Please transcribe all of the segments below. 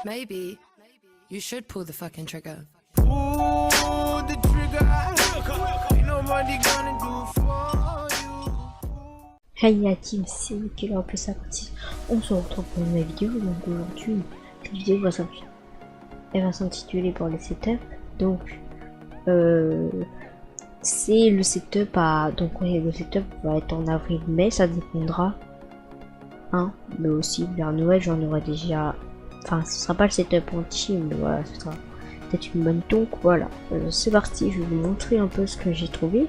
Maybe you should pull the fucking trigger. Pull the trigger. Ain't nobody gonna do for you. Hey la team, c'est Killer plus 56. On se retrouve pour une nouvelle vidéo. Donc aujourd'hui, cette vidéo va s'intituler pour les setups. Donc c'est le setup à le setup va être en avril-mai, ça dépendra. Mais aussi vers Noël j'en aurai déjà. Enfin, ce sera pas le setup entier, mais voilà, ce sera peut-être une bonne. Donc voilà, c'est parti, je vais vous montrer un peu ce que j'ai trouvé.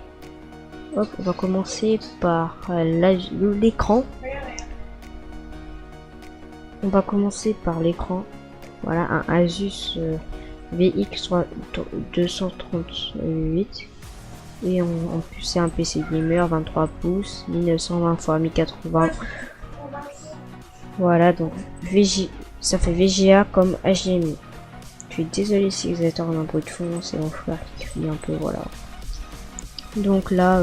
Hop, on va commencer par l'écran. On va commencer par l'écran. Voilà, un Asus VX 238. Et en plus, c'est un PC gamer 23 pouces, 1920 x 1080. Voilà, donc ça fait VGA comme HDMI. Je suis désolé si vous êtes en un peu de fond, c'est mon frère qui crie un peu, voilà. Donc là,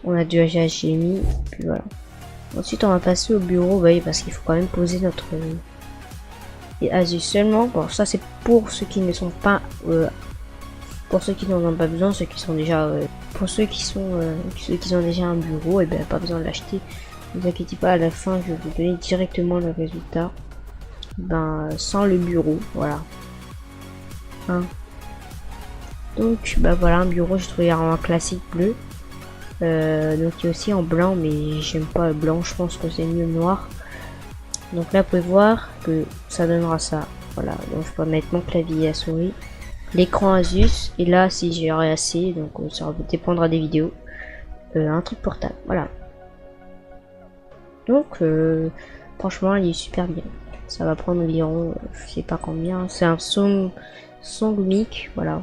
on a du HDMI, puis voilà. Ensuite, on va passer au bureau, bah oui, parce qu'il faut quand même poser notre Asus seulement. Bon, ça c'est pour ceux qui ne sont pas, pour ceux qui n'en ont pas besoin, ceux qui sont déjà, pour ceux qui ont déjà un bureau, et ben pas besoin de l'acheter. Ne vous inquiétez pas, à la fin, je vais vous donner directement le résultat. Sans le bureau, voilà. Donc, bah voilà, un bureau, j'ai trouvé un classique bleu. Donc il y a aussi en blanc, mais j'aime pas le blanc, je pense que c'est mieux le noir. Donc là, vous pouvez voir que ça donnera ça. Voilà, donc je peux mettre mon clavier à souris, l'écran Asus, et là, si j'aurai assez, donc ça dépendra des vidéos, un truc portable, voilà. Donc, franchement, il est super bien. Ça va prendre environ, je sais pas combien, c'est un Songmic, voilà.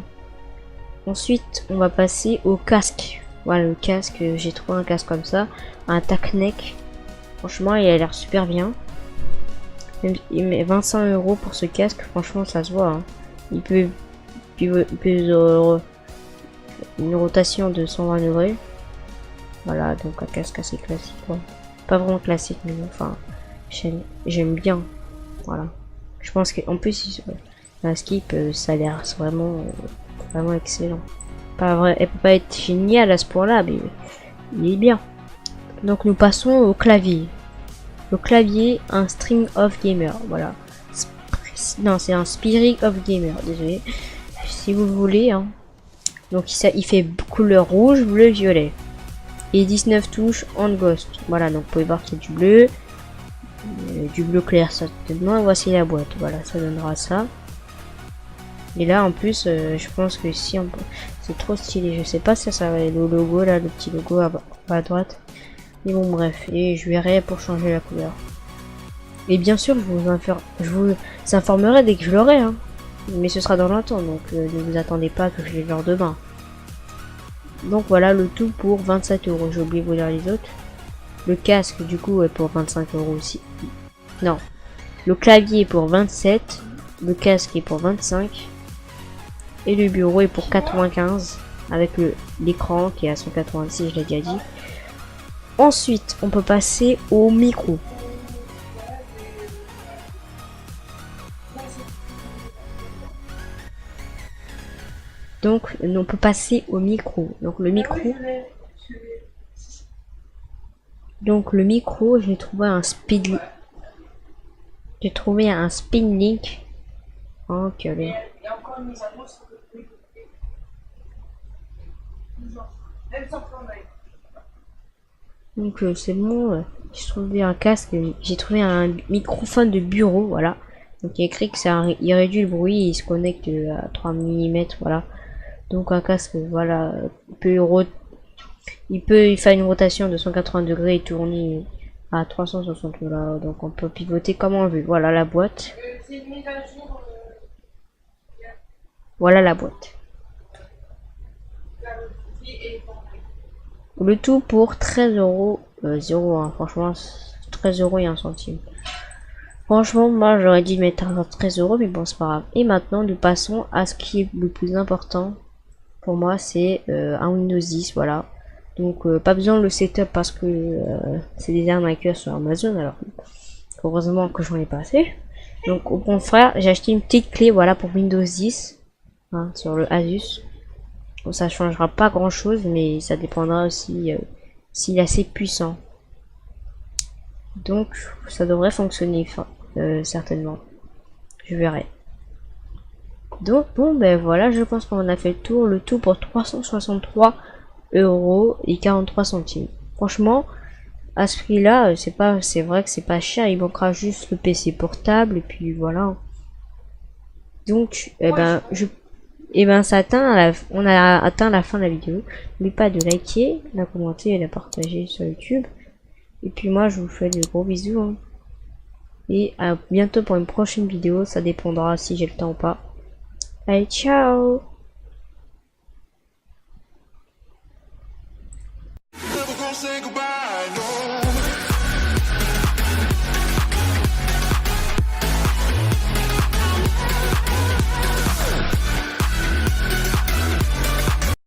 Ensuite, on va passer au casque. Voilà, le casque, j'ai trouvé un casque comme ça, un Tacneck. Franchement, il a l'air super bien. Il met 25 € pour ce casque, franchement, ça se voit. Hein. Il peut une rotation de 120 degrés. Voilà, donc un casque assez classique, quoi. Pas vraiment classique, mais enfin, j'aime bien. Voilà. Je pense qu'en plus, la skip, ça a l'air vraiment excellent. Pas vrai, elle peut pas être géniale à ce point-là, mais il est bien. Donc nous passons au clavier. Le clavier, un String of Gamer, voilà. Non, c'est un Spirit of Gamer, désolé. Si vous voulez, hein. Donc il fait couleur rouge, bleu, violet. Et 19 touches en ghost. Voilà, donc vous pouvez voir qu'il y a du bleu clair, certainement. Voici la boîte, voilà, ça donnera ça. Et là, en plus, je pense que si on peut... C'est trop stylé, je sais pas si ça va être le logo, là, le petit logo à droite. Mais bon, bref, et je verrai pour changer la couleur. Et bien sûr, je vous informerai dès que je l'aurai, hein. Mais ce sera dans longtemps, donc ne vous attendez pas que je vais l'heure demain. Donc voilà, le tout pour 27 €. J'ai oublié de vous dire les autres. Le casque, du coup, est pour 25 € aussi. Non. Le clavier est pour 27. Le casque est pour 25. Et le bureau est pour 95. Avec l'écran qui est à 186, je l'ai déjà dit. Ensuite, on peut passer au micro. Donc, on peut passer au micro. Donc, le micro, j'ai trouvé un Spinlink. Ok, allez. Donc, c'est bon. J'ai trouvé un casque. J'ai trouvé un microphone de bureau, voilà. Donc, il y a écrit que il réduit le bruit et il se connecte à 3 mm, voilà. Donc un casque, voilà, il fait une rotation de 180 degrés et tourner à 360 là, donc on peut pivoter comme on veut. Voilà la boîte. Voilà la boîte. Le tout pour 13 €, 0, franchement 13 € et 1 centime. Franchement, moi j'aurais dit mettre 13 €, mais bon c'est pas grave. Et maintenant nous passons à ce qui est le plus important. Pour moi, c'est un Windows 10, voilà. Donc, pas besoin de le setup parce que c'est des arnaqueurs sur Amazon. Alors, heureusement que j'en ai pas assez. Donc au contraire, j'ai acheté une petite clé, voilà, pour Windows 10, hein, sur le Asus. Bon, ça changera pas grand chose, mais ça dépendra aussi s'il est assez puissant. Donc ça devrait fonctionner, certainement. Je verrai. Donc bon, ben voilà, je pense qu'on a fait le tout pour 363 € et 43 centimes. Franchement, à ce prix-là, c'est vrai que c'est pas cher. Il manquera juste le PC portable et puis voilà. Donc, on a atteint la fin de la vidéo. N'oubliez pas de liker, de commenter et de partager sur YouTube. Et puis moi, je vous fais de gros bisous. Hein. Et à bientôt pour une prochaine vidéo. Ça dépendra si j'ai le temps ou pas. Allez, ciao!